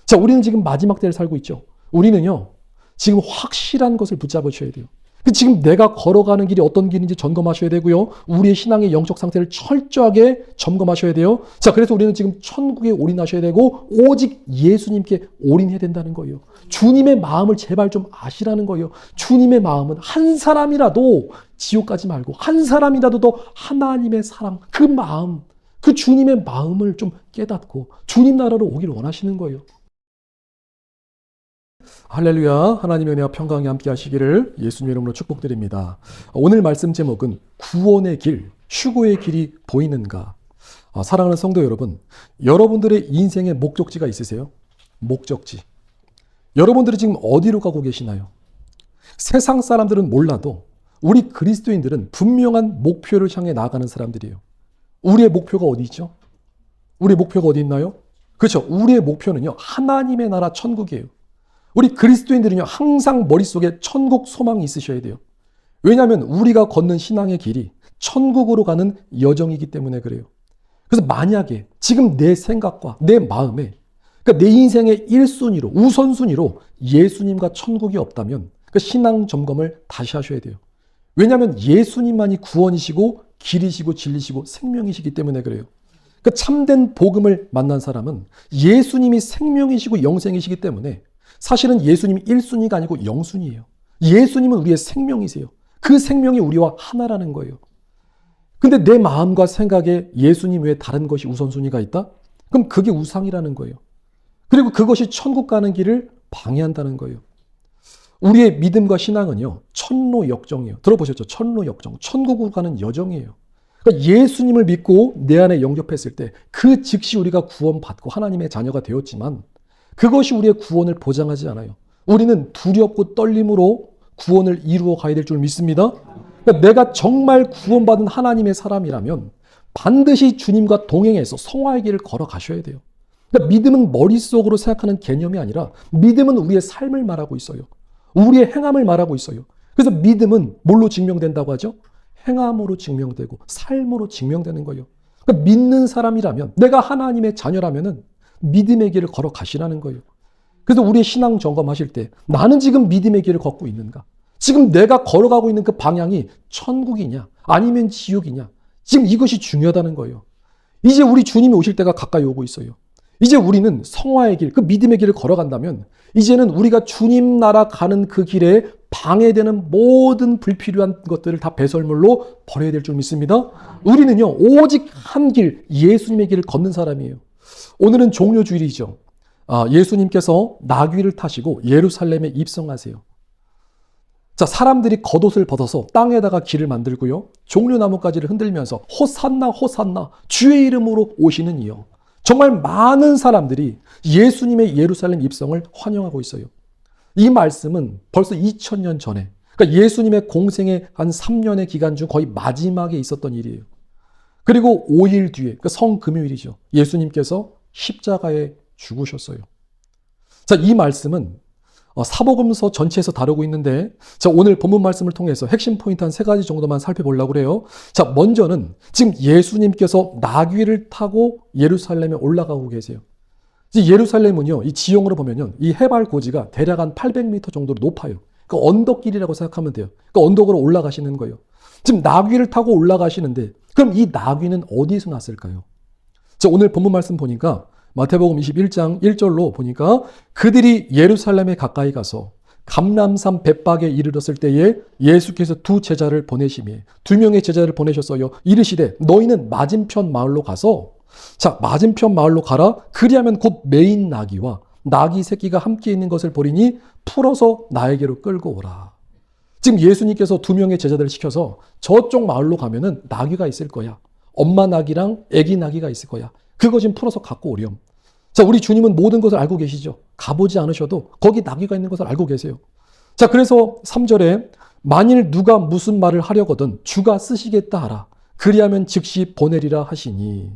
자, 우리는 지금 마지막 때를 살고 있죠. 우리는요, 지금 확실한 것을 붙잡으셔야 돼요. 지금 내가 걸어가는 길이 어떤 길인지 점검하셔야 되고요. 우리의 신앙의 영적 상태를 철저하게 점검하셔야 돼요. 자, 그래서 우리는 지금 천국에 올인하셔야 되고 오직 예수님께 올인해야 된다는 거예요. 주님의 마음을 제발 좀 아시라는 거예요. 주님의 마음은 한 사람이라도 지옥 가지 말고 한 사람이라도 더 하나님의 사랑, 그 마음, 그 주님의 마음을 좀 깨닫고 주님 나라로 오기를 원하시는 거예요. 할렐루야. 하나님의 은혜와 평강이 함께 하시기를 예수님의 이름으로 축복드립니다. 오늘 말씀 제목은 구원의 길, 휴고의 길이 보이는가? 사랑하는 성도 여러분, 여러분들의 인생의 목적지가 있으세요? 목적지. 여러분들이 지금 어디로 가고 계시나요? 세상 사람들은 몰라도 우리 그리스도인들은 분명한 목표를 향해 나아가는 사람들이에요. 우리의 목표가 어디 있죠? 우리의 목표가 어디 있나요? 그렇죠. 우리의 목표는요, 하나님의 나라 천국이에요. 우리 그리스도인들은요, 항상 머릿속에 천국 소망이 있으셔야 돼요. 왜냐하면 우리가 걷는 신앙의 길이 천국으로 가는 여정이기 때문에 그래요. 그래서 만약에 지금 내 생각과 내 마음에, 그러니까 내 인생의 1순위로, 우선순위로 예수님과 천국이 없다면 그 신앙 점검을 다시 하셔야 돼요. 왜냐하면 예수님만이 구원이시고 길이시고 진리시고 생명이시기 때문에 그래요. 그 참된 복음을 만난 사람은 예수님이 생명이시고 영생이시기 때문에 사실은 예수님이 1순위가 아니고 0순위예요. 예수님은 우리의 생명이세요. 그 생명이 우리와 하나라는 거예요. 근데 내 마음과 생각에 예수님 외에 다른 것이 우선순위가 있다? 그럼 그게 우상이라는 거예요. 그리고 그것이 천국 가는 길을 방해한다는 거예요. 우리의 믿음과 신앙은요, 천로역정이에요. 들어보셨죠? 천로역정. 천국으로 가는 여정이에요. 그러니까 예수님을 믿고 내 안에 영접했을 때 그 즉시 우리가 구원받고 하나님의 자녀가 되었지만 그것이 우리의 구원을 보장하지 않아요. 우리는 두렵고 떨림으로 구원을 이루어 가야 될 줄 믿습니다. 그러니까 내가 정말 구원받은 하나님의 사람이라면 반드시 주님과 동행해서 성화의 길을 걸어가셔야 돼요. 그러니까 믿음은 머릿속으로 생각하는 개념이 아니라 믿음은 우리의 삶을 말하고 있어요. 우리의 행함을 말하고 있어요. 그래서 믿음은 뭘로 증명된다고 하죠? 행함으로 증명되고 삶으로 증명되는 거예요. 그러니까 믿는 사람이라면, 내가 하나님의 자녀라면은 믿음의 길을 걸어가시라는 거예요. 그래서 우리의 신앙 점검하실 때 나는 지금 믿음의 길을 걷고 있는가? 지금 내가 걸어가고 있는 그 방향이 천국이냐? 아니면 지옥이냐? 지금 이것이 중요하다는 거예요. 이제 우리 주님이 오실 때가 가까이 오고 있어요. 이제 우리는 성화의 길, 그 믿음의 길을 걸어간다면 이제는 우리가 주님 나라 가는 그 길에 방해되는 모든 불필요한 것들을 다 배설물로 버려야 될 줄 믿습니다. 우리는요, 오직 한 길, 예수님의 길을 걷는 사람이에요. 오늘은 종료주일이죠. 예수님께서 나귀를 타시고 예루살렘에 입성하세요. 자, 사람들이 겉옷을 벗어서 땅에다가 길을 만들고요. 종려나무가지를 흔들면서 호산나 호산나 주의 이름으로 오시는 이여. 정말 많은 사람들이 예수님의 예루살렘 입성을 환영하고 있어요. 이 말씀은 벌써 2000년 전에, 그러니까 예수님의 공생의 한 3년의 기간 중 거의 마지막에 있었던 일이에요. 그리고 5일 뒤에, 그러니까 성금요일이죠. 예수님께서 십자가에 죽으셨어요. 자, 이 말씀은 사복음서 전체에서 다루고 있는데, 자, 오늘 본문 말씀을 통해서 핵심 포인트 한 3가지 정도만 살펴보려고 그래요. 자, 먼저는 지금 예수님께서 나귀를 타고 예루살렘에 올라가고 계세요. 예루살렘은요, 이 지형으로 보면요, 이 해발 고지가 대략 한 800m 정도로 높아요. 그 언덕길이라고 생각하면 돼요. 그 언덕으로 올라가시는 거예요. 지금 나귀를 타고 올라가시는데, 그럼 이 나귀는 어디서 났을까요? 자, 오늘 본문 말씀 보니까 마태복음 21장 1절로 보니까 그들이 예루살렘에 가까이 가서 감람산 벳박에 이르렀을 때에 예수께서 2 제자를 보내시매 2명의 제자를 보내셨어요. 이르시되 너희는 맞은편 마을로 가서, 자, 맞은편 마을로 가라. 그리하면 곧 매인 나귀와 나귀 새끼가 함께 있는 것을 보리니 풀어서 나에게로 끌고 오라. 지금 예수님께서 2명의 제자들을 시켜서 저쪽 마을로 가면은 나귀가 있을 거야. 엄마 나귀랑 아기 나귀가 있을 거야. 그거 좀 풀어서 갖고 오렴. 자, 우리 주님은 모든 것을 알고 계시죠. 가보지 않으셔도 거기 나귀가 있는 것을 알고 계세요. 자, 그래서 3절에 만일 누가 무슨 말을 하려거든 주가 쓰시겠다 하라. 그리하면 즉시 보내리라 하시니.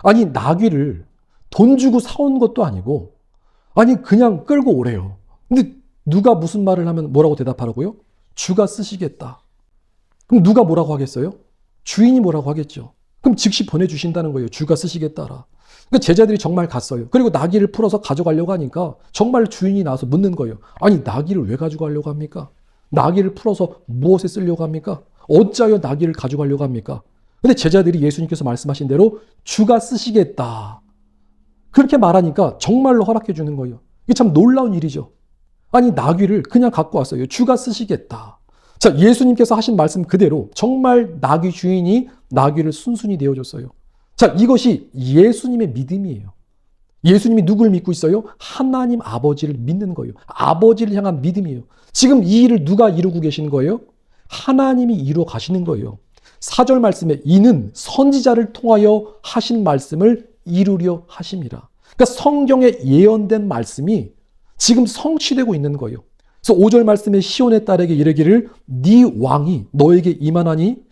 아니, 나귀를 돈 주고 사온 것도 아니고, 아니, 그냥 끌고 오래요. 근데 누가 무슨 말을 하면 뭐라고 대답하라고요? 주가 쓰시겠다. 그럼 누가 뭐라고 하겠어요? 주인이 뭐라고 하겠죠. 그럼 즉시 보내주신다는 거예요. 주가 쓰시겠다라. 그 제자들이 정말 갔어요. 그리고 나귀를 풀어서 가져가려고 하니까 정말 주인이 나와서 묻는 거예요. 아니, 나귀를 왜 가져가려고 합니까? 나귀를 풀어서 무엇에 쓰려고 합니까? 어찌하여 나귀를 가져가려고 합니까? 근데 제자들이 예수님께서 말씀하신 대로 주가 쓰시겠다, 그렇게 말하니까 정말로 허락해 주는 거예요. 이게 참 놀라운 일이죠. 아니, 나귀를 그냥 갖고 왔어요. 주가 쓰시겠다. 자, 예수님께서 하신 말씀 그대로 정말 나귀 주인이 나귀를 순순히 내어줬어요. 자, 이것이 예수님의 믿음이에요. 예수님이 누구를 믿고 있어요? 하나님 아버지를 믿는 거예요. 아버지를 향한 믿음이에요. 지금 이 일을 누가 이루고 계시는 거예요? 하나님이 이루어 가시는 거예요. 4절 말씀에 이는 선지자를 통하여 하신 말씀을 이루려 하심이라. 그러니까 성경에 예언된 말씀이 지금 성취되고 있는 거예요. 그래서 5절 말씀에 시온의 딸에게 이르기를 네 왕이 너에게 임하나니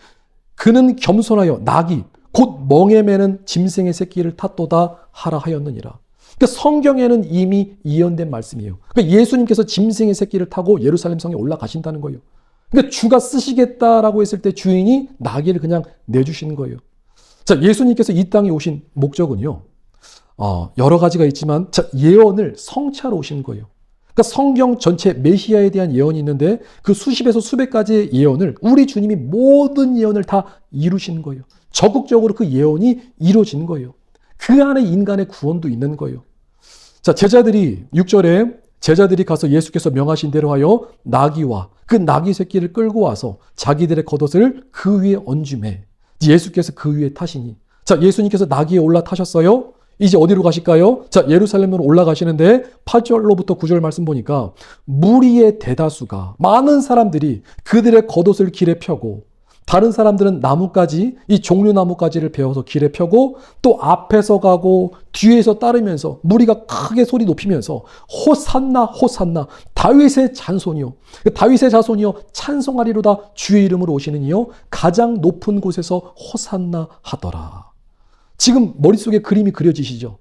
그는 겸손하여 나귀 곧 멍에 매는 짐승의 새끼를 탔도다 하라 하였느니라. 그러니까 성경에는 이미 예언된 말씀이에요. 그러니까 예수님께서 짐승의 새끼를 타고 예루살렘 성에 올라가신다는 거예요. 그러니까 주가 쓰시겠다라고 했을 때 주인이 나귀를 그냥 내주시는 거예요. 자, 예수님께서 이 땅에 오신 목적은요, 여러 가지가 있지만, 자, 예언을 성취하러 오신 거예요. 그러니까 성경 전체 메시아에 대한 예언이 있는데 그 수십에서 수백 가지의 예언을 우리 주님이 모든 예언을 다 이루시는 거예요. 적극적으로 그 예언이 이루어지는 거예요. 그 안에 인간의 구원도 있는 거예요. 자, 제자들이 6절에 제자들이 가서 예수께서 명하신 대로 하여 나귀와 그 나귀 새끼를 끌고 와서 자기들의 겉옷을 그 위에 얹음에 예수께서 그 위에 타시니. 자, 예수님께서 나귀에 올라타셨어요. 이제 어디로 가실까요? 자, 예루살렘으로 올라가시는데 8절로부터 9절 말씀 보니까 무리의 대다수가, 많은 사람들이 그들의 겉옷을 길에 펴고 다른 사람들은 나뭇가지, 이 종려나뭇가지를 베어서 길에 펴고 또 앞에서 가고 뒤에서 따르면서 무리가 크게 소리 높이면서 호산나 호산나 다윗의 잔손이요, 다윗의 자손이요 찬송하리로다 주의 이름으로 오시는 이요 가장 높은 곳에서 호산나 하더라. 지금 머릿속에 그림이 그려지시죠?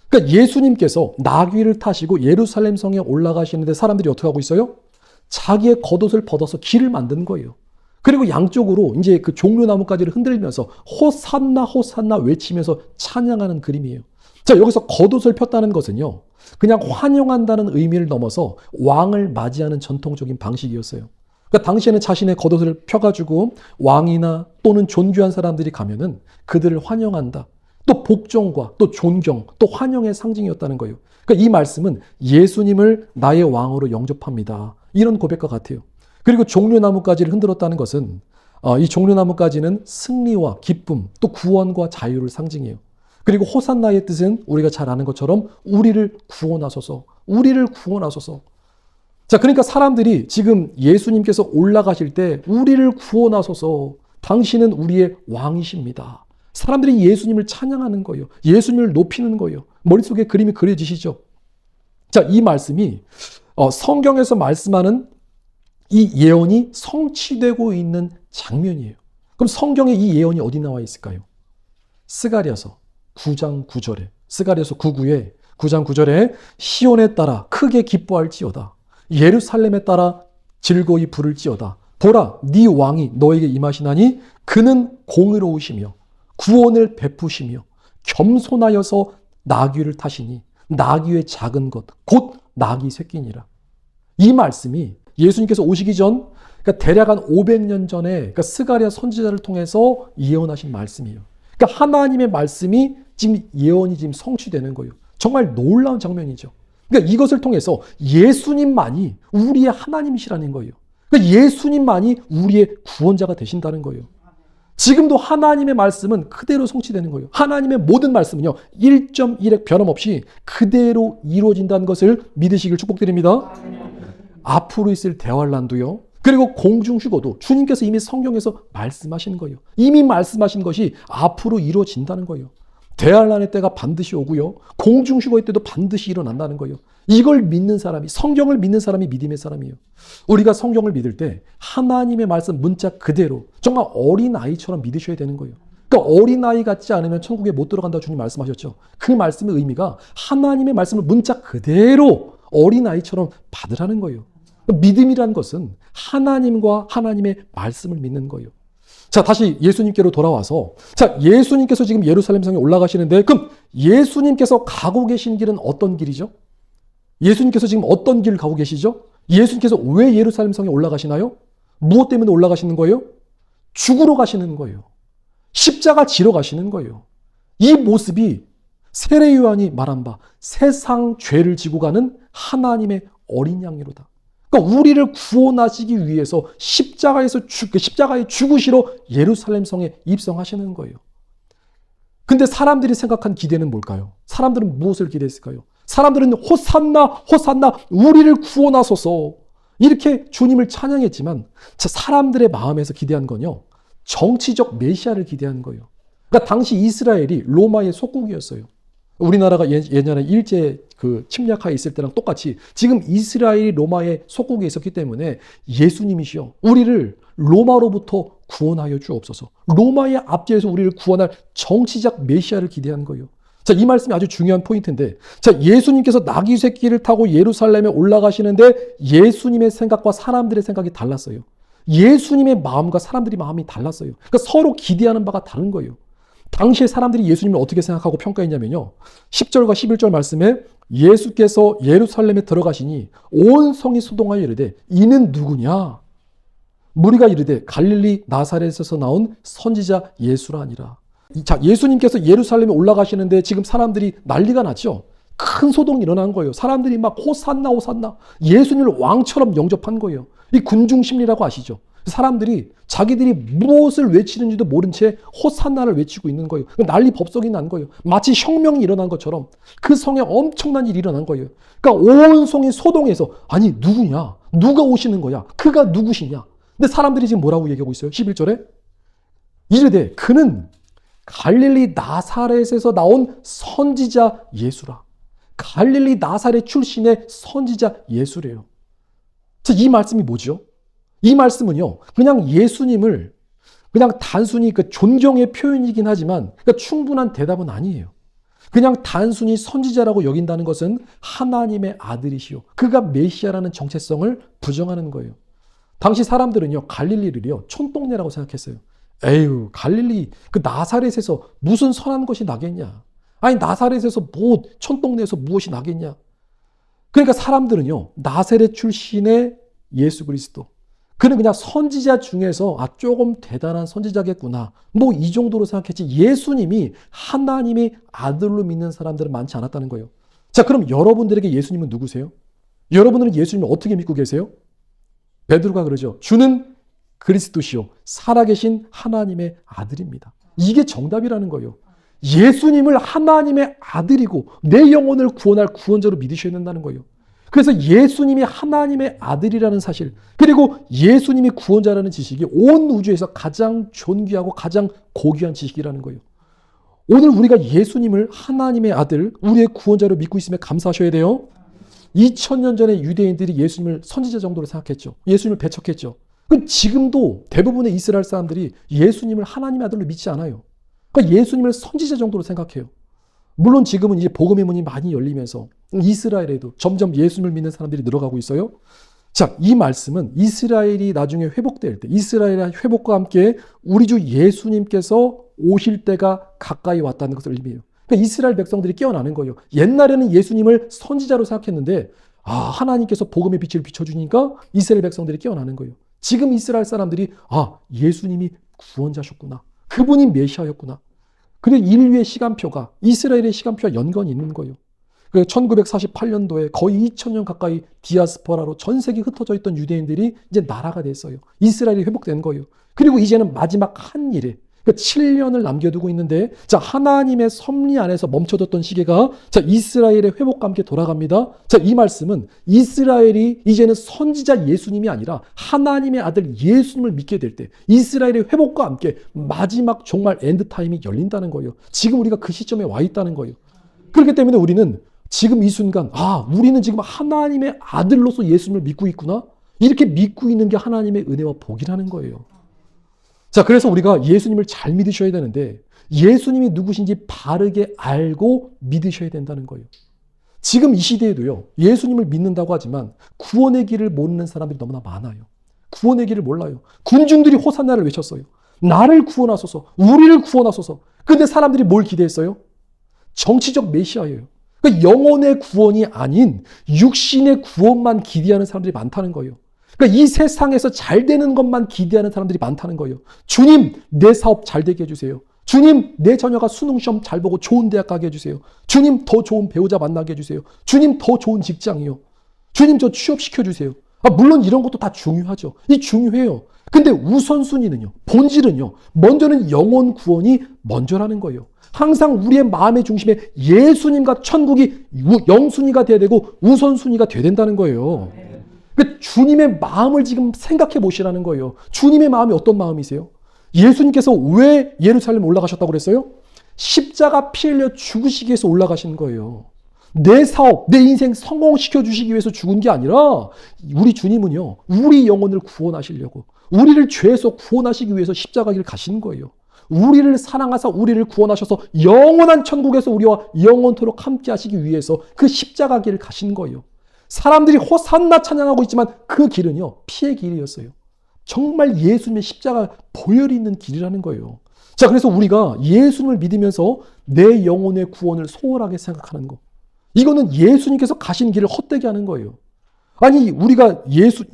그러니까 예수님께서 나귀를 타시고 예루살렘 성에 올라가시는데 사람들이 어떻게 하고 있어요? 자기의 겉옷을 벗어서 길을 만든 거예요. 그리고 양쪽으로 이제 그 종려나뭇가지를 흔들면서 호산나 호산나 외치면서 찬양하는 그림이에요. 자, 여기서 겉옷을 폈다는 것은요, 그냥 환영한다는 의미를 넘어서 왕을 맞이하는 전통적인 방식이었어요. 그러니까 당시에는 자신의 겉옷을 펴가지고 왕이나 또는 존귀한 사람들이 가면은 그들을 환영한다, 또 복종과 또 존경, 또 환영의 상징이었다는 거예요. 그러니까 이 말씀은 예수님을 나의 왕으로 영접합니다, 이런 고백과 같아요. 그리고 종려나뭇가지를 흔들었다는 것은 이 종려나뭇가지는 승리와 기쁨, 또 구원과 자유를 상징해요. 그리고 호산나의 뜻은 우리가 잘 아는 것처럼 우리를 구원하소서, 우리를 구원하소서. 자, 그러니까 사람들이 지금 예수님께서 올라가실 때 우리를 구원하소서, 당신은 우리의 왕이십니다, 사람들이 예수님을 찬양하는 거예요. 예수님을 높이는 거예요. 머릿속에 그림이 그려지시죠? 자, 이 말씀이 성경에서 말씀하는 이 예언이 성취되고 있는 장면이에요. 그럼 성경에 이 예언이 어디 나와 있을까요? 스가랴서 9장 9절에, 스가랴서 9장 9절에 시온에 따라 크게 기뻐할지어다, 예루살렘에 따라 즐거이 부를지어다. 보라, 네 왕이 너에게 임하시나니 그는 공의로우시며 구원을 베푸시며 겸손하여서 나귀를 타시니 나귀의 작은 것 곧 나귀 새끼니라. 이 말씀이 예수님께서 오시기 전, 그러니까 대략 한 500년 전에, 그러니까 스가랴 선지자를 통해서 예언하신 말씀이에요. 그러니까 하나님의 말씀이 지금 예언이 지금 성취되는 거예요. 정말 놀라운 장면이죠. 그러니까 이것을 통해서 예수님만이 우리의 하나님이시라는 거예요. 그러니까 예수님만이 우리의 구원자가 되신다는 거예요. 지금도 하나님의 말씀은 그대로 성취되는 거예요. 하나님의 모든 말씀은요, 1.1획 변함없이 그대로 이루어진다는 것을 믿으시길 축복드립니다. 앞으로 있을 대환란도요, 그리고 공중휴거도 주님께서 이미 성경에서 말씀하시는 거예요. 이미 말씀하신 것이 앞으로 이루어진다는 거예요. 대환란의 때가 반드시 오고요, 공중휴거의 때도 반드시 일어난다는 거예요. 이걸 믿는 사람이, 성경을 믿는 사람이 믿음의 사람이에요. 우리가 성경을 믿을 때 하나님의 말씀 문자 그대로 정말 어린아이처럼 믿으셔야 되는 거예요. 그러니까 어린아이 같지 않으면 천국에 못 들어간다고 주님 말씀하셨죠. 그 말씀의 의미가 하나님의 말씀을 문자 그대로 어린아이처럼 받으라는 거예요. 믿음이란 것은 하나님과 하나님의 말씀을 믿는 거예요. 자, 다시 예수님께로 돌아와서, 자, 예수님께서 지금 예루살렘 성에 올라가시는데, 그럼 예수님께서 가고 계신 길은 어떤 길이죠? 예수님께서 지금 어떤 길을 가고 계시죠? 예수님께서 왜 예루살렘 성에 올라가시나요? 무엇 때문에 올라가시는 거예요? 죽으러 가시는 거예요. 십자가 지러 가시는 거예요. 이 모습이 세례 요한이 말한 바 세상 죄를 지고 가는 하나님의 어린 양이로다. 그러니까 우리를 구원하시기 위해서 십자가에 죽으시러 예루살렘 성에 입성하시는 거예요. 근데 사람들이 생각한 기대는 뭘까요? 사람들은 무엇을 기대했을까요? 사람들은 호산나 호산나 우리를 구원하소서 이렇게 주님을 찬양했지만 사람들의 마음에서 기대한 건요, 정치적 메시아를 기대한 거예요. 그러니까 당시 이스라엘이 로마의 속국이었어요. 우리나라가 예전에 일제 침략하에 있을 때랑 똑같이 지금 이스라엘이 로마의 속국에 있었기 때문에 예수님이시여 우리를 로마로부터 구원하여 주옵소서. 로마의 압제에서 우리를 구원할 정치적 메시아를 기대한 거예요. 자, 이 말씀이 아주 중요한 포인트인데, 자, 예수님께서 나귀 새끼를 타고 예루살렘에 올라가시는데 예수님의 생각과 사람들의 생각이 달랐어요. 예수님의 마음과 사람들의 마음이 달랐어요. 그러니까 서로 기대하는 바가 다른 거예요. 당시에 사람들이 예수님을 어떻게 생각하고 평가했냐면요, 10절과 11절 말씀에 예수께서 예루살렘에 들어가시니 온 성이 소동하여 이르되 이는 누구냐? 무리가 이르되 갈릴리 나사렛에서 나온 선지자 예수라 하니라. 자, 예수님께서 예루살렘에 올라가시는데 지금 사람들이 난리가 났죠. 큰 소동이 일어난 거예요. 사람들이 막 호산나 호산나 예수님을 왕처럼 영접한 거예요. 이 군중 심리라고 아시죠? 사람들이 자기들이 무엇을 외치는지도 모른 채 호산나를 외치고 있는 거예요. 난리 법석이 난 거예요. 마치 혁명이 일어난 것처럼 그 성에 엄청난 일이 일어난 거예요. 그러니까 온 성이 소동해서 아니 누구냐? 누가 오시는 거야? 그가 누구시냐? 근데 사람들이 지금 뭐라고 얘기하고 있어요? 11절에 이르되 그는 갈릴리 나사렛에서 나온 선지자 예수라. 갈릴리 나사렛 출신의 선지자 예수래요. 이 말씀이 뭐죠? 이 말씀은요, 그냥 예수님을 그냥 단순히 존경의 표현이긴 하지만 충분한 대답은 아니에요. 그냥 단순히 선지자라고 여긴다는 것은 하나님의 아들이시오, 그가 메시아라는 정체성을 부정하는 거예요. 당시 사람들은요, 갈릴리를요, 촌동네라고 생각했어요. 에휴, 갈릴리, 나사렛에서 무슨 선한 것이 나겠냐? 아니, 나사렛에서 촌동네에서 무엇이 나겠냐? 그러니까 사람들은요, 나사렛 출신의 예수 그리스도, 그는 그냥 선지자 중에서 조금 대단한 선지자겠구나, 이 정도로 생각했지 예수님이 하나님의 아들로 믿는 사람들은 많지 않았다는 거예요. 자, 그럼 여러분들에게 예수님은 누구세요? 여러분들은 예수님을 어떻게 믿고 계세요? 베드로가 그러죠. 주는 그리스도시요 살아계신 하나님의 아들입니다. 이게 정답이라는 거예요. 예수님을 하나님의 아들이고 내 영혼을 구원할 구원자로 믿으셔야 된다는 거예요. 그래서 예수님이 하나님의 아들이라는 사실, 그리고 예수님이 구원자라는 지식이 온 우주에서 가장 존귀하고 가장 고귀한 지식이라는 거예요. 오늘 우리가 예수님을 하나님의 아들, 우리의 구원자로 믿고 있음에 감사하셔야 돼요. 2000년 전에 유대인들이 예수님을 선지자 정도로 생각했죠. 예수님을 배척했죠. 그럼 지금도 대부분의 이스라엘 사람들이 예수님을 하나님의 아들로 믿지 않아요. 그러니까 예수님을 선지자 정도로 생각해요. 물론 지금은 이제 복음의 문이 많이 열리면서 이스라엘에도 점점 예수님을 믿는 사람들이 늘어가고 있어요. 자, 이 말씀은 이스라엘이 나중에 회복될 때, 이스라엘의 회복과 함께 우리 주 예수님께서 오실 때가 가까이 왔다는 것을 의미해요. 그러니까 이스라엘 백성들이 깨어나는 거예요. 옛날에는 예수님을 선지자로 생각했는데 하나님께서 복음의 빛을 비춰주니까 이스라엘 백성들이 깨어나는 거예요. 지금 이스라엘 사람들이 예수님이 구원자셨구나, 그분이 메시아였구나. 그리고 인류의 시간표가 이스라엘의 시간표와 연관이 있는 거예요. 1948년도에 거의 2000년 가까이 디아스포라로 전 세계에 흩어져 있던 유대인들이 이제 나라가 됐어요. 이스라엘이 회복된 거예요. 그리고 이제는 마지막 한 일에 7년을 남겨두고 있는데, 자, 하나님의 섭리 안에서 멈춰졌던 시계가 이스라엘의 회복과 함께 돌아갑니다. 자, 이 말씀은 이스라엘이 이제는 선지자 예수님이 아니라 하나님의 아들 예수님을 믿게 될 때 이스라엘의 회복과 함께 마지막 정말 엔드타임이 열린다는 거예요. 지금 우리가 그 시점에 와 있다는 거예요. 그렇기 때문에 우리는 지금 이 순간 우리는 지금 하나님의 아들로서 예수님을 믿고 있구나, 이렇게 믿고 있는 게 하나님의 은혜와 복이라는 거예요. 자, 그래서 우리가 예수님을 잘 믿으셔야 되는데 예수님이 누구신지 바르게 알고 믿으셔야 된다는 거예요. 지금 이 시대에도요, 예수님을 믿는다고 하지만 구원의 길을 모르는 사람들이 너무나 많아요. 구원의 길을 몰라요. 군중들이 호산나를 외쳤어요. 나를 구원하소서. 우리를 구원하소서. 근데 사람들이 뭘 기대했어요? 정치적 메시아예요. 그러니까 영혼의 구원이 아닌 육신의 구원만 기대하는 사람들이 많다는 거예요. 그러니까 이 세상에서 잘 되는 것만 기대하는 사람들이 많다는 거예요. 주님, 내 사업 잘 되게 해주세요. 주님, 내 자녀가 수능시험 잘 보고 좋은 대학 가게 해주세요. 주님, 더 좋은 배우자 만나게 해주세요. 주님, 더 좋은 직장이요. 주님, 저 취업시켜주세요. 물론 이런 것도 다 중요하죠. 이 중요해요. 근데 우선순위는요, 본질은요, 먼저는 영혼 구원이 먼저라는 거예요. 항상 우리의 마음의 중심에 예수님과 천국이 영순위가 돼야 되고 우선순위가 돼야 된다는 거예요. 그러니까 주님의 마음을 지금 생각해 보시라는 거예요. 주님의 마음이 어떤 마음이세요? 예수님께서 왜 예루살렘 올라가셨다고 그랬어요? 십자가 피 흘려 죽으시기 위해서 올라가신 거예요. 내 사업, 내 인생 성공시켜 주시기 위해서 죽은 게 아니라 우리 주님은요, 우리 영혼을 구원하시려고, 우리를 죄에서 구원하시기 위해서 십자가 길을 가시는 거예요. 우리를 사랑하사 우리를 구원하셔서 영원한 천국에서 우리와 영원토록 함께 하시기 위해서 그 십자가 길을 가신 거예요. 사람들이 호산나 찬양하고 있지만 그 길은요, 피의 길이었어요. 정말 예수님의 십자가 보혈이 있는 길이라는 거예요. 자, 그래서 우리가 예수님을 믿으면서 내 영혼의 구원을 소홀하게 생각하는 거, 이거는 예수님께서 가신 길을 헛되게 하는 거예요. 아니, 우리가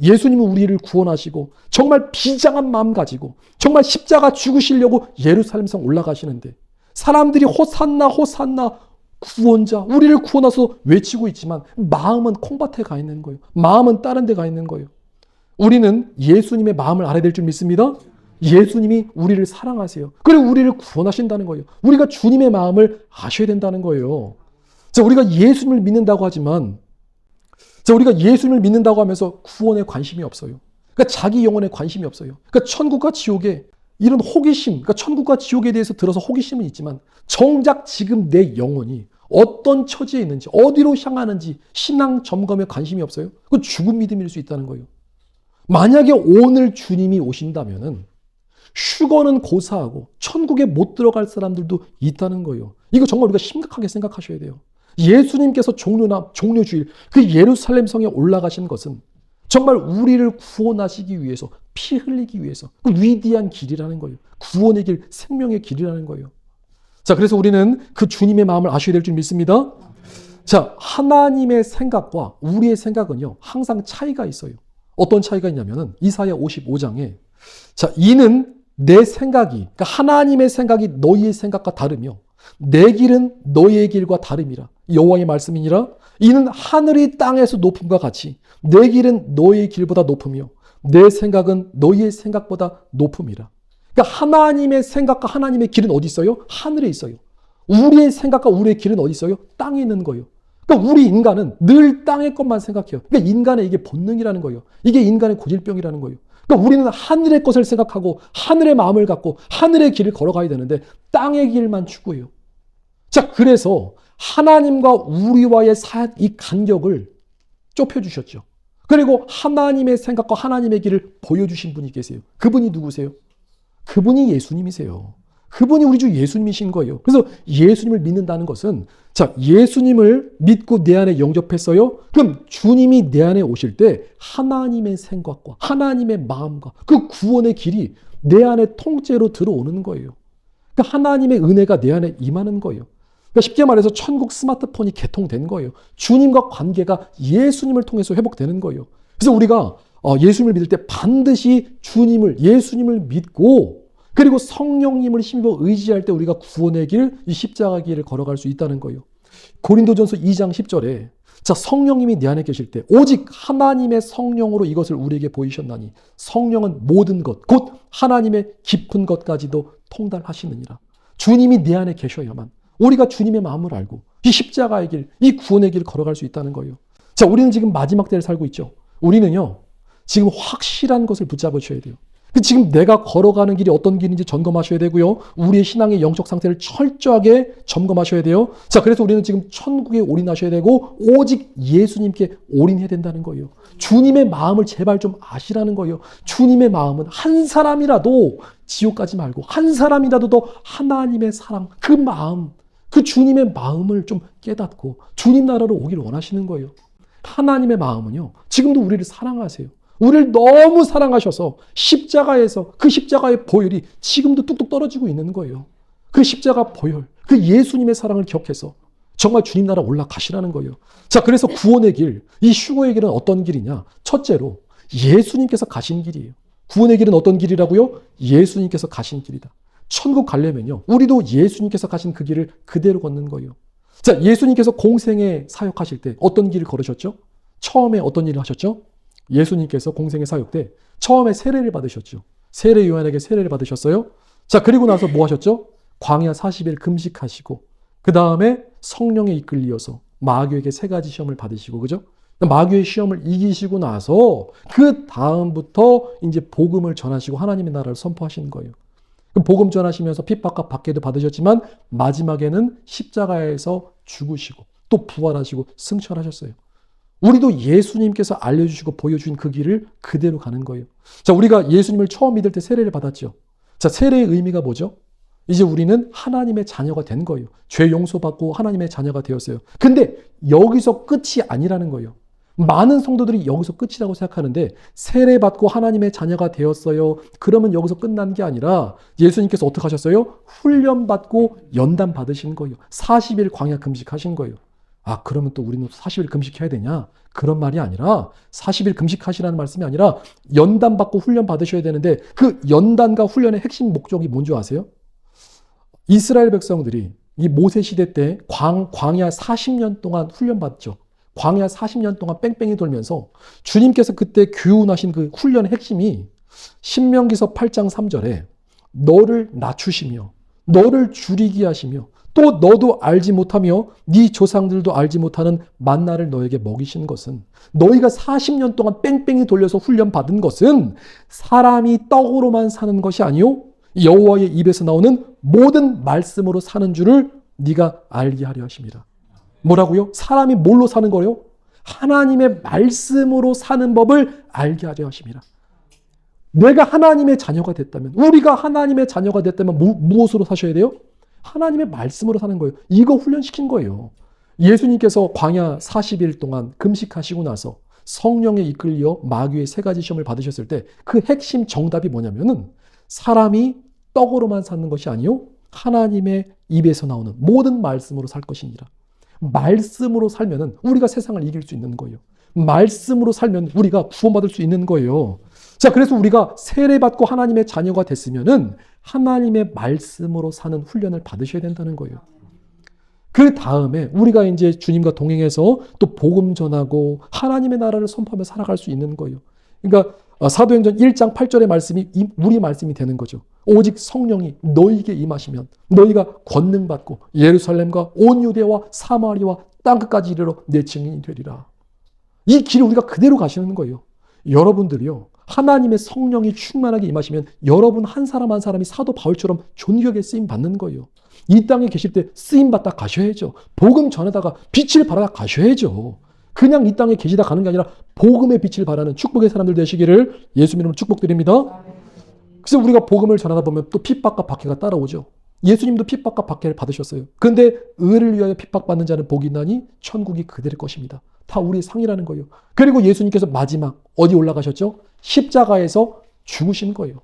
예수님은 우리를 구원하시고 정말 비장한 마음 가지고 정말 십자가 죽으시려고 예루살렘성 올라가시는데 사람들이 호산나 호산나 구원자, 우리를 구원하소 외치고 있지만 마음은 콩밭에 가 있는 거예요. 마음은 다른 데 가 있는 거예요. 우리는 예수님의 마음을 알아야 될 줄 믿습니다. 예수님이 우리를 사랑하세요. 그리고 우리를 구원하신다는 거예요. 우리가 주님의 마음을 아셔야 된다는 거예요. 자, 우리가 예수님을 믿는다고 하지만, 자, 우리가 예수님을 믿는다고 하면서 구원에 관심이 없어요. 그러니까 자기 영혼에 관심이 없어요. 그러니까 천국과 지옥에 이런 호기심, 그러니까 천국과 지옥에 대해서 들어서 호기심은 있지만 정작 지금 내 영혼이 어떤 처지에 있는지, 어디로 향하는지 신앙 점검에 관심이 없어요. 그건 죽은 믿음일 수 있다는 거예요. 만약에 오늘 주님이 오신다면은 휴거는 고사하고 천국에 못 들어갈 사람들도 있다는 거예요. 이거 정말 우리가 심각하게 생각하셔야 돼요. 예수님께서 종료주일 그 예루살렘 성에 올라가신 것은 정말 우리를 구원하시기 위해서, 피 흘리기 위해서 그 위대한 길이라는 거예요. 구원의 길, 생명의 길이라는 거예요. 자, 그래서 우리는 그 주님의 마음을 아셔야 될 줄 믿습니다. 자, 하나님의 생각과 우리의 생각은요, 항상 차이가 있어요. 어떤 차이가 있냐면은 이사야 55장에 자, 이는 내 생각이, 그러니까 하나님의 생각이 너희의 생각과 다르며 내 길은 너희의 길과 다름이라. 여호와의 말씀이니라. 이는 하늘이 땅에서 높음과 같이 내 길은 너희의 길보다 높으며 내 생각은 너희의 생각보다 높음이라. 그러니까 하나님의 생각과 하나님의 길은 어디 있어요? 하늘에 있어요. 우리의 생각과 우리의 길은 어디 있어요? 땅에 있는 거예요. 그러니까 우리 인간은 늘 땅의 것만 생각해요. 그러니까 인간의 이게 본능이라는 거예요. 이게 인간의 고질병이라는 거예요. 그러니까 우리는 하늘의 것을 생각하고 하늘의 마음을 갖고 하늘의 길을 걸어가야 되는데 땅의 길만 추구해요. 자, 그래서 하나님과 우리와의 이 간격을 좁혀주셨죠. 그리고 하나님의 생각과 하나님의 길을 보여주신 분이 계세요. 그분이 누구세요? 그분이 예수님이세요. 그분이 우리 주 예수님이신 거예요. 그래서 예수님을 믿는다는 것은, 자, 예수님을 믿고 내 안에 영접했어요? 그럼 주님이 내 안에 오실 때 하나님의 생각과 하나님의 마음과 그 구원의 길이 내 안에 통째로 들어오는 거예요. 그러니까 하나님의 은혜가 내 안에 임하는 거예요. 그러니까 쉽게 말해서 천국 스마트폰이 개통된 거예요. 주님과 관계가 예수님을 통해서 회복되는 거예요. 그래서 우리가 예수님을 믿을 때 반드시 예수님을 믿고 그리고 성령님을 힘입어 의지할 때 우리가 구원의 길, 이 십자가 길을 걸어갈 수 있다는 거예요. 고린도전서 2장 10절에 자, 성령님이 내 안에 계실 때 오직 하나님의 성령으로 이것을 우리에게 보이셨나니 성령은 모든 것, 곧 하나님의 깊은 것까지도 통달하시느니라. 주님이 내 안에 계셔야만 우리가 주님의 마음을 알고 이 십자가의 길, 이 구원의 길을 걸어갈 수 있다는 거예요. 자, 우리는 지금 마지막 때를 살고 있죠. 우리는요, 지금 확실한 것을 붙잡으셔야 돼요. 지금 내가 걸어가는 길이 어떤 길인지 점검하셔야 되고요. 우리의 신앙의 영적 상태를 철저하게 점검하셔야 돼요. 자, 그래서 우리는 지금 천국에 올인하셔야 되고 오직 예수님께 올인해야 된다는 거예요. 주님의 마음을 제발 좀 아시라는 거예요. 주님의 마음은 한 사람이라도 지옥 가지 말고 한 사람이라도 더 하나님의 사랑, 그 마음, 그 주님의 마음을 좀 깨닫고 주님 나라로 오기를 원하시는 거예요. 하나님의 마음은요, 지금도 우리를 사랑하세요. 우리를 너무 사랑하셔서 십자가에서 그 십자가의 보혈이 지금도 뚝뚝 떨어지고 있는 거예요. 그 십자가 보혈, 그 예수님의 사랑을 기억해서 정말 주님 나라 올라가시라는 거예요. 자, 그래서 구원의 길, 이 슈거의 길은 어떤 길이냐? 첫째로 예수님께서 가신 길이에요. 구원의 길은 어떤 길이라고요? 예수님께서 가신 길이다. 천국 가려면요, 우리도 예수님께서 가신 그 길을 그대로 걷는 거예요. 자, 예수님께서 공생에 사역하실 때 어떤 길을 걸으셨죠? 처음에 어떤 일을 하셨죠? 예수님께서 공생의 사역 때 처음에 세례를 받으셨죠. 세례 요한에게 세례를 받으셨어요. 자, 그리고 나서 뭐 하셨죠? 광야 40일 금식하시고 그 다음에 성령에 이끌리어서 마귀에게 3가지 시험을 받으시고, 그죠? 마귀의 시험을 이기시고 나서 그 다음부터 이제 복음을 전하시고 하나님의 나라를 선포하시는 거예요. 그 복음 전하시면서 핍박과 박해도 받으셨지만 마지막에는 십자가에서 죽으시고 또 부활하시고 승천하셨어요. 우리도 예수님께서 알려주시고 보여주신 그 길을 그대로 가는 거예요. 자, 우리가 예수님을 처음 믿을 때 세례를 받았죠. 자, 세례의 의미가 뭐죠? 이제 우리는 하나님의 자녀가 된 거예요. 죄 용서받고 하나님의 자녀가 되었어요. 근데 여기서 끝이 아니라는 거예요. 많은 성도들이 여기서 끝이라고 생각하는데 세례받고 하나님의 자녀가 되었어요. 그러면 여기서 끝난 게 아니라 예수님께서 어떻게 하셨어요? 훈련받고 연단 받으신 거예요. 40일 광야 금식하신 거예요. 아, 그러면 또 우리는 40일 금식해야 되냐? 그런 말이 아니라 40일 금식하시라는 말씀이 아니라 연단 받고 훈련 받으셔야 되는데 그 연단과 훈련의 핵심 목적이 뭔지 아세요? 이스라엘 백성들이 이 모세 시대 때 광야 40년 동안 훈련받죠. 광야 40년 동안 뺑뺑이 돌면서 주님께서 그때 교훈하신 그 훈련의 핵심이 신명기서 8장 3절에 너를 낮추시며 너를 줄이게 하시며 또 너도 알지 못하며 네 조상들도 알지 못하는 만나를 너에게 먹이신 것은, 너희가 40년 동안 뺑뺑이 돌려서 훈련받은 것은 사람이 떡으로만 사는 것이 아니요 여호와의 입에서 나오는 모든 말씀으로 사는 줄을 네가 알게 하려 하심이라. 뭐라고요? 사람이 뭘로 사는 거요? 하나님의 말씀으로 사는 법을 알게 하려 하심이라. 내가 하나님의 자녀가 됐다면, 우리가 하나님의 자녀가 됐다면 무엇으로 사셔야 돼요? 하나님의 말씀으로 사는 거예요. 이거 훈련시킨 거예요. 예수님께서 광야 40일 동안 금식하시고 나서 성령에 이끌려 마귀의 3가지 시험을 받으셨을 때 그 핵심 정답이 뭐냐면은 사람이 떡으로만 사는 것이 아니요 하나님의 입에서 나오는 모든 말씀으로 살 것이니라. 말씀으로 살면은 우리가 세상을 이길 수 있는 거예요. 말씀으로 살면 우리가 구원받을 수 있는 거예요. 자, 그래서 우리가 세례받고 하나님의 자녀가 됐으면은 하나님의 말씀으로 사는 훈련을 받으셔야 된다는 거예요. 그 다음에 우리가 이제 주님과 동행해서 또 복음 전하고 하나님의 나라를 선포하며 살아갈 수 있는 거예요. 그러니까 사도행전 1장 8절의 말씀이 우리 말씀이 되는 거죠. 오직 성령이 너희에게 임하시면 너희가 권능 받고 예루살렘과 온 유대와 사마리아와 땅끝까지 이르러 내 증인이 되리라. 이 길을 우리가 그대로 가시는 거예요. 여러분들이요, 하나님의 성령이 충만하게 임하시면 여러분 한 사람 한 사람이 사도 바울처럼 존귀하게 쓰임 받는 거예요. 이 땅에 계실 때 쓰임 받다 가셔야죠. 복음 전하다가 빛을 발하다 가셔야죠. 그냥 이 땅에 계시다 가는 게 아니라 복음의 빛을 발하는 축복의 사람들 되시기를 예수 이름으로 축복드립니다. 그래서 우리가 복음을 전하다 보면 또 핍박과 박해가 따라오죠. 예수님도 핍박과 박해를 받으셨어요. 그런데 의를 위하여 핍박받는 자는 복이 있나니 천국이 그들의 것입니다. 다 우리의 상이라는 거예요. 그리고 예수님께서 마지막 어디 올라가셨죠? 십자가에서 죽으신 거예요.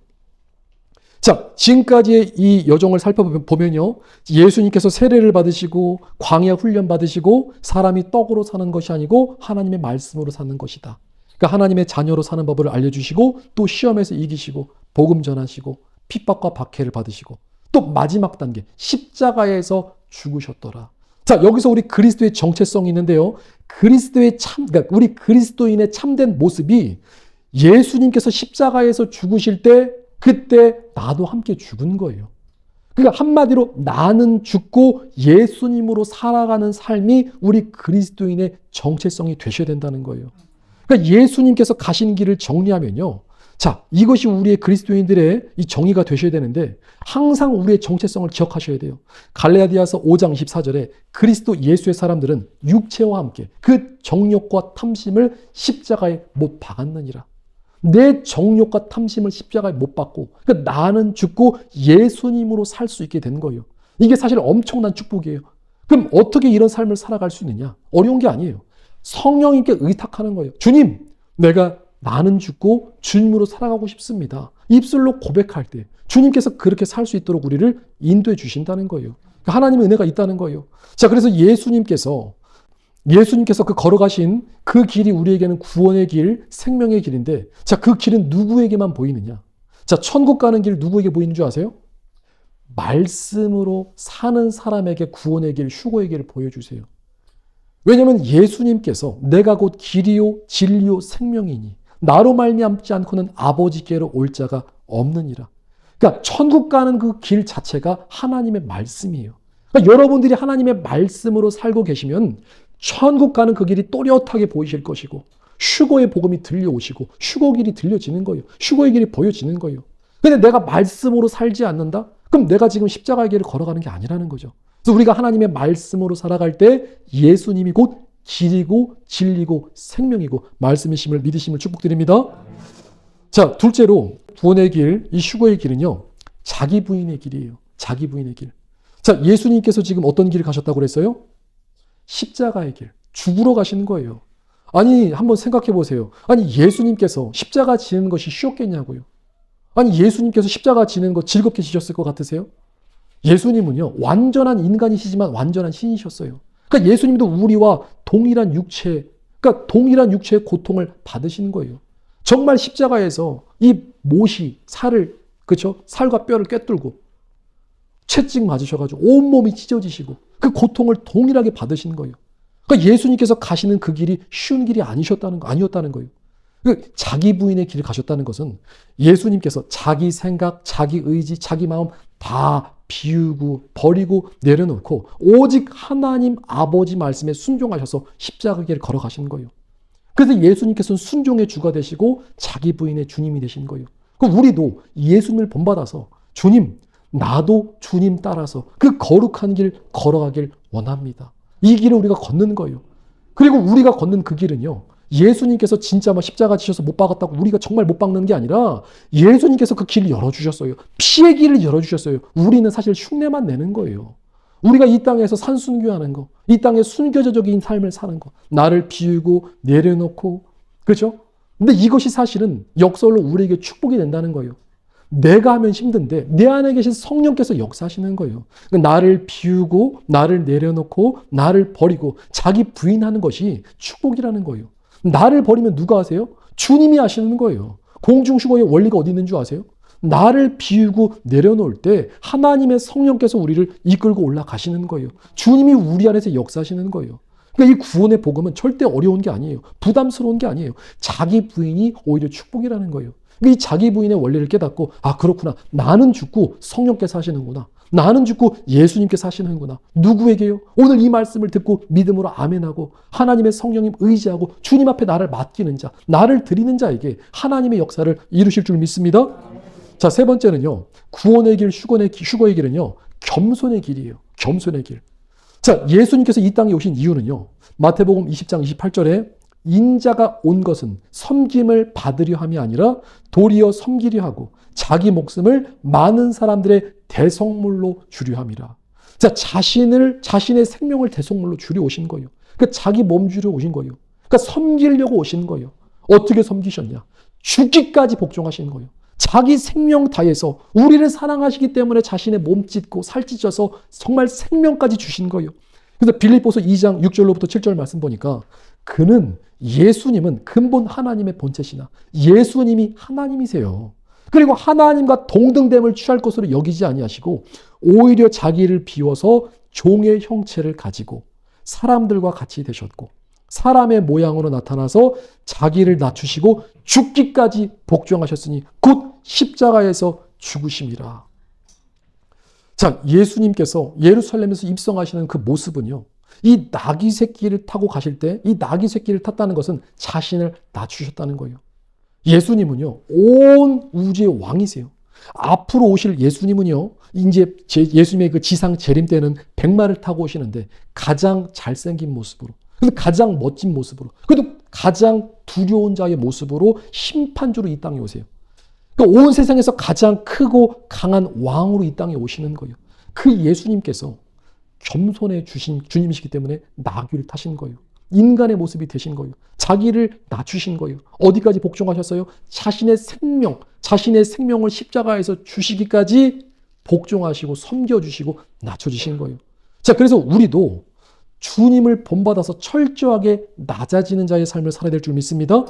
자, 지금까지의 이 여정을 살펴보면요, 예수님께서 세례를 받으시고 광야 훈련 받으시고 사람이 떡으로 사는 것이 아니고 하나님의 말씀으로 사는 것이다. 그러니까 하나님의 자녀로 사는 법을 알려주시고 또 시험에서 이기시고 복음 전하시고 핍박과 박해를 받으시고 또 마지막 단계 십자가에서 죽으셨더라. 자, 여기서 우리 그리스도의 정체성이 있는데요, 그러니까 우리 그리스도인의 참된 모습이 예수님께서 십자가에서 죽으실 때 그때 나도 함께 죽은 거예요. 그러니까 한마디로 나는 죽고 예수님으로 살아가는 삶이 우리 그리스도인의 정체성이 되셔야 된다는 거예요. 그러니까 예수님께서 가신 길을 정리하면요, 자, 이것이 우리의 그리스도인들의 이 정의가 되셔야 되는데 항상 우리의 정체성을 기억하셔야 돼요. 갈라디아서 5장 24절에 그리스도 예수의 사람들은 육체와 함께 그 정욕과 탐심을 십자가에 못 박았느니라. 내 정욕과 탐심을 십자가에 못 박고, 그러니까 나는 죽고 예수님으로 살 수 있게 된 거예요. 이게 사실 엄청난 축복이에요. 그럼 어떻게 이런 삶을 살아갈 수 있느냐? 어려운 게 아니에요. 성령님께 의탁하는 거예요. 주님, 내가 나는 죽고 주님으로 살아가고 싶습니다. 입술로 고백할 때 주님께서 그렇게 살 수 있도록 우리를 인도해 주신다는 거예요. 하나님의 은혜가 있다는 거예요. 자, 그래서 예수님께서 그 걸어가신 그 길이 우리에게는 구원의 길, 생명의 길인데, 자, 그 길은 누구에게만 보이느냐? 자, 천국 가는 길 누구에게 보이는 줄 아세요? 말씀으로 사는 사람에게 구원의 길, 휴거의 길을 보여주세요. 왜냐하면 예수님께서 내가 곧 길이요 진리요 생명이니 나로 말미암지 않고는 아버지께로 올 자가 없느니라. 그러니까 천국 가는 그 길 자체가 하나님의 말씀이에요. 그러니까 여러분들이 하나님의 말씀으로 살고 계시면 천국 가는 그 길이 또렷하게 보이실 것이고, 휴거의 복음이 들려오시고 휴거 길이 들려지는 거예요. 휴거의 길이 보여지는 거예요. 근데 내가 말씀으로 살지 않는다? 그럼 내가 지금 십자가의 길을 걸어가는 게 아니라는 거죠. 그래서 우리가 하나님의 말씀으로 살아갈 때 예수님이 곧 길이고 진리고 생명이고 말씀이심을 믿으심을 축복드립니다. 자, 둘째로 구원의 길, 이 휴거의 길은요, 자기 부인의 길이에요. 자기 부인의 길. 자, 예수님께서 지금 어떤 길을 가셨다고 그랬어요? 십자가의 길. 죽으러 가시는 거예요. 아니, 한번 생각해 보세요. 아니, 예수님께서 십자가 지는 것이 쉬웠겠냐고요. 아니, 예수님께서 십자가 지는 거 즐겁게 지셨을 것 같으세요? 예수님은요, 완전한 인간이시지만 완전한 신이셨어요. 그러니까 예수님도 우리와 동일한 육체의 고통을 받으시는 거예요. 정말 십자가에서 이 못이 살을, 그렇죠? 살과 뼈를 꿰뚫고 채찍 맞으셔가지고 온몸이 찢어지시고 그 고통을 동일하게 받으시는 거예요. 그러니까 예수님께서 가시는 그 길이 쉬운 길이 아니었다는 거예요. 자기 부인의 길을 가셨다는 것은 예수님께서 자기 생각, 자기 의지, 자기 마음 다 비우고 버리고 내려놓고 오직 하나님 아버지 말씀에 순종하셔서 십자가 길을 걸어가시는 거예요. 그래서 예수님께서는 순종의 주가 되시고 자기 부인의 주님이 되신 거예요. 그럼 우리도 예수님을 본받아서 주님, 나도 주님 따라서 그 거룩한 길 걸어가길 원합니다. 이 길을 우리가 걷는 거예요. 그리고 우리가 걷는 그 길은요, 예수님께서 진짜 십자가 지셔서 못 박았다고 우리가 정말 못 박는 게 아니라 예수님께서 그 길을 열어주셨어요. 피의 길을 열어주셨어요. 우리는 사실 흉내만 내는 거예요. 우리가 이 땅에서 산순교하는 거, 이 땅에 순교자적인 삶을 사는 거, 나를 비우고 내려놓고, 그렇죠? 근데 이것이 사실은 역설로 우리에게 축복이 된다는 거예요. 내가 하면 힘든데 내 안에 계신 성령께서 역사하시는 거예요. 나를 비우고 나를 내려놓고 나를 버리고 자기 부인하는 것이 축복이라는 거예요. 나를 버리면 누가 하세요? 주님이 하시는 거예요. 공중휴거의 원리가 어디 있는 줄 아세요? 나를 비우고 내려놓을 때 하나님의 성령께서 우리를 이끌고 올라가시는 거예요. 주님이 우리 안에서 역사하시는 거예요. 그러니까 이 구원의 복음은 절대 어려운 게 아니에요. 부담스러운 게 아니에요. 자기 부인이 오히려 축복이라는 거예요. 이 자기 부인의 원리를 깨닫고, 아, 그렇구나. 나는 죽고 성령께서 하시는구나. 나는 죽고 예수님께서 하시는구나. 누구에게요? 오늘 이 말씀을 듣고 믿음으로 아멘하고 하나님의 성령님 의지하고 주님 앞에 나를 맡기는 자, 나를 드리는 자에게 하나님의 역사를 이루실 줄 믿습니다. 자, 세 번째는요. 구원의 길, 휴거의 길은요. 겸손의 길이에요. 겸손의 길. 자, 예수님께서 이 땅에 오신 이유는요. 마태복음 20장 28절에 인자가 온 것은 섬김을 받으려 함이 아니라 도리어 섬기려 하고 자기 목숨을 많은 사람들의 대속물로 주려 함이라. 자, 자신의 생명을 대속물로 주려 오신 거예요. 그러니까 자기 몸 주려 오신 거예요. 그러니까 섬기려고 오신 거예요. 어떻게 섬기셨냐? 죽기까지 복종하신 거예요. 자기 생명 다해서 우리를 사랑하시기 때문에 자신의 몸 찢고 살 찢어서 정말 생명까지 주신 거예요. 그래서 빌립보서 2장 6절로부터 7절 말씀 보니까 예수님은 근본 하나님의 본체시나 예수님이 하나님이세요. 그리고 하나님과 동등됨을 취할 것으로 여기지 아니하시고 오히려 자기를 비워서 종의 형체를 가지고 사람들과 같이 되셨고 사람의 모양으로 나타나서 자기를 낮추시고 죽기까지 복종하셨으니 곧 십자가에서 죽으심이라. 자, 예수님께서 예루살렘에서 입성하시는 그 모습은요. 이 나귀 새끼를 타고 가실 때 이 나귀 새끼를 탔다는 것은 자신을 낮추셨다는 거예요. 예수님은요. 온 우주의 왕이세요. 앞으로 오실 예수님은요. 이제 예수님의 그 지상 재림 때는 백마를 타고 오시는데 가장 잘생긴 모습으로, 그래서 가장 멋진 모습으로, 그래도 가장 두려운 자의 모습으로 심판주로 이 땅에 오세요. 그러니까 온 세상에서 가장 크고 강한 왕으로 이 땅에 오시는 거예요. 그 예수님께서 겸손해 주신 주님이시기 때문에 나귀를 타신 거예요. 인간의 모습이 되신 거예요. 자기를 낮추신 거예요. 어디까지 복종하셨어요? 자신의 생명을 십자가에서 주시기까지 복종하시고 섬겨주시고 낮춰주신 거예요. 자, 그래서 우리도 주님을 본받아서 철저하게 낮아지는 자의 삶을 살아야 될 줄 믿습니다.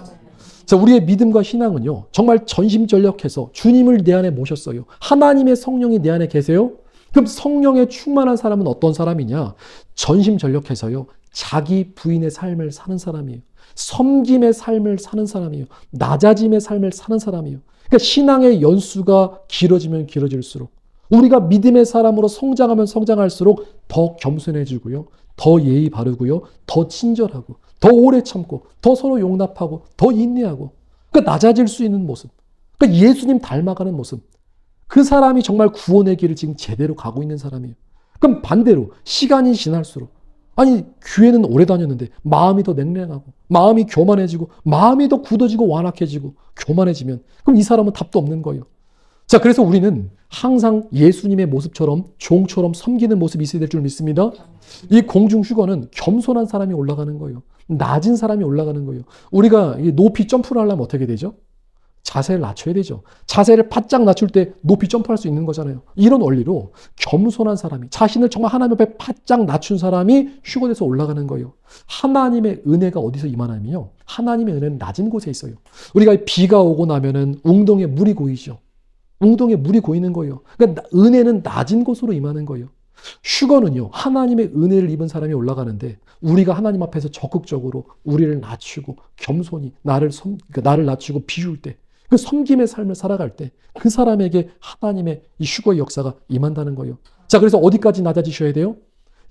자, 우리의 믿음과 신앙은요, 정말 전심전력해서 주님을 내 안에 모셨어요. 하나님의 성령이 내 안에 계세요? 그럼 성령에 충만한 사람은 어떤 사람이냐? 전심전력해서요, 자기 부인의 삶을 사는 사람이에요. 섬김의 삶을 사는 사람이에요. 낮아짐의 삶을 사는 사람이에요. 그러니까 신앙의 연수가 길어지면 길어질수록, 우리가 믿음의 사람으로 성장하면 성장할수록 더 겸손해지고요, 더 예의 바르고요, 더 친절하고, 더 오래 참고, 더 서로 용납하고, 더 인내하고, 그러니까 낮아질 수 있는 모습, 그러니까 예수님 닮아가는 모습, 그 사람이 정말 구원의 길을 지금 제대로 가고 있는 사람이에요. 그럼 반대로 시간이 지날수록, 아니 교회는 오래 다녔는데 마음이 더 냉랭하고, 마음이 교만해지고, 마음이 더 굳어지고 완악해지고 교만해지면, 그럼 이 사람은 답도 없는 거예요. 자, 그래서 우리는 항상 예수님의 모습처럼 종처럼 섬기는 모습이 있어야 될 줄 믿습니다. 이 공중휴거는 겸손한 사람이 올라가는 거예요. 낮은 사람이 올라가는 거예요. 우리가 높이 점프를 하려면 어떻게 되죠? 자세를 낮춰야 되죠. 자세를 바짝 낮출 때 높이 점프할 수 있는 거잖아요. 이런 원리로 겸손한 사람이, 자신을 정말 하나님 앞에 바짝 낮춘 사람이 휴거돼서 올라가는 거예요. 하나님의 은혜가 어디서 임하냐면요, 하나님의 은혜는 낮은 곳에 있어요. 우리가 비가 오고 나면은 웅덩이에 물이 고이죠. 웅덩이에 물이 고이는 거예요. 그러니까 은혜는 낮은 곳으로 임하는 거예요. 휴거는요, 하나님의 은혜를 입은 사람이 올라가는데, 우리가 하나님 앞에서 적극적으로 우리를 낮추고 겸손히 나를 낮추고 비울 때, 그 섬김의 삶을 살아갈 때 그 사람에게 하나님의 이 휴거의 역사가 임한다는 거예요. 자, 그래서 어디까지 낮아지셔야 돼요?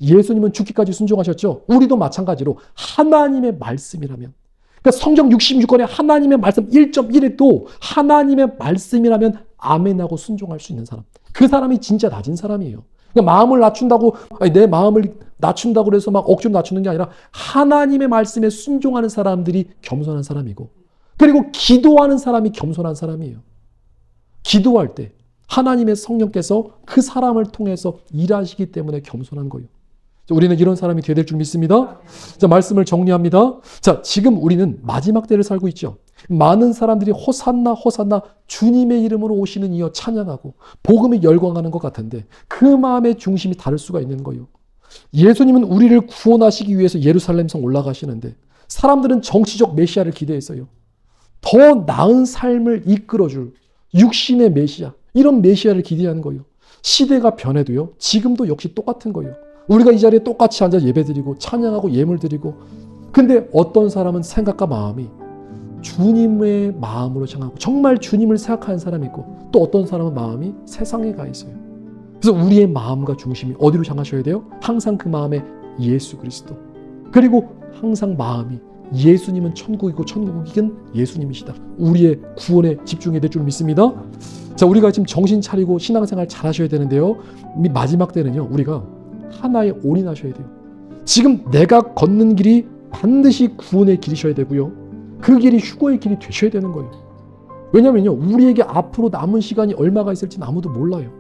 예수님은 죽기까지 순종하셨죠. 우리도 마찬가지로 하나님의 말씀이라면, 그러니까 성경 66권의 하나님의 말씀 1.1에도 하나님의 말씀이라면 아멘하고 순종할 수 있는 사람, 그 사람이 진짜 낮은 사람이에요. 그러니까 마음을 낮춘다고, 내 마음을 낮춘다고 해서 막 억지로 낮추는 게 아니라 하나님의 말씀에 순종하는 사람들이 겸손한 사람이고, 그리고 기도하는 사람이 겸손한 사람이에요. 기도할 때 하나님의 성령께서 그 사람을 통해서 일하시기 때문에 겸손한 거예요. 우리는 이런 사람이 되어야 될 줄 믿습니다. 자, 말씀을 정리합니다. 자, 지금 우리는 마지막 때를 살고 있죠. 많은 사람들이 호산나 호산나 주님의 이름으로 오시는 이여 찬양하고 복음에 열광하는 것 같은데, 그 마음의 중심이 다를 수가 있는 거예요. 예수님은 우리를 구원하시기 위해서 예루살렘성 올라가시는데, 사람들은 정치적 메시아를 기대했어요. 더 나은 삶을 이끌어줄 육신의 메시아, 이런 메시아를 기대하는 거예요. 시대가 변해도요, 지금도 역시 똑같은 거예요. 우리가 이 자리에 똑같이 앉아 예배드리고 찬양하고 예물 드리고, 근데 어떤 사람은 생각과 마음이 주님의 마음으로 향하고 정말 주님을 생각하는 사람이 있고, 또 어떤 사람은 마음이 세상에 가 있어요. 그래서 우리의 마음과 중심이 어디로 향하셔야 돼요? 항상 그 마음에 예수 그리스도, 그리고 항상 마음이 예수님은 천국이고 천국이긴 예수님이시다, 우리의 구원에 집중해야 될 줄 믿습니다. 자, 우리가 지금 정신 차리고 신앙생활 잘 하셔야 되는데요, 마지막 때는요, 우리가 하나에 올인하셔야 돼요. 지금 내가 걷는 길이 반드시 구원의 길이셔야 되고요, 그 길이 휴거의 길이 되셔야 되는 거예요. 왜냐면요, 우리에게 앞으로 남은 시간이 얼마가 있을지는 아무도 몰라요.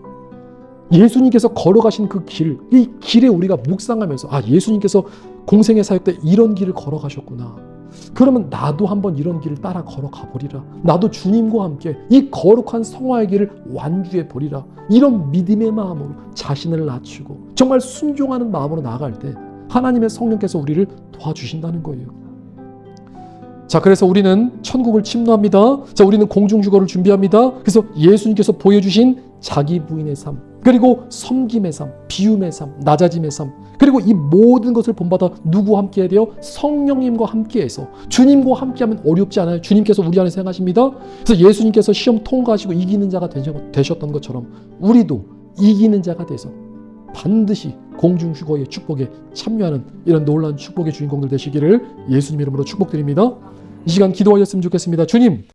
예수님께서 걸어가신 그 길, 이 길에 우리가 묵상하면서, 아, 예수님께서 공생의 사역 때 이런 길을 걸어가셨구나, 그러면 나도 한번 이런 길을 따라 걸어가 보리라, 나도 주님과 함께 이 거룩한 성화의 길을 완주해 보리라, 이런 믿음의 마음으로 자신을 낮추고 정말 순종하는 마음으로 나아갈 때 하나님의 성령께서 우리를 도와주신다는 거예요. 자, 그래서 우리는 천국을 침노합니다. 자, 우리는 공중휴거를 준비합니다. 그래서 예수님께서 보여주신 자기 부인의 삶, 그리고 섬김의 삶, 비움의 삶, 낮아짐의 삶, 그리고 이 모든 것을 본받아 누구와 함께 해야 돼요? 성령님과 함께해서. 주님과 함께하면 어렵지 않아요. 주님께서 우리 안에서 행하십니다. 그래서 예수님께서 시험 통과하시고 이기는 자가 되셨던 것처럼 우리도 이기는 자가 돼서 반드시 공중휴거의 축복에 참여하는 이런 놀라운 축복의 주인공들 되시기를 예수님 이름으로 축복드립니다. 이 시간 기도하셨으면 좋겠습니다. 주님,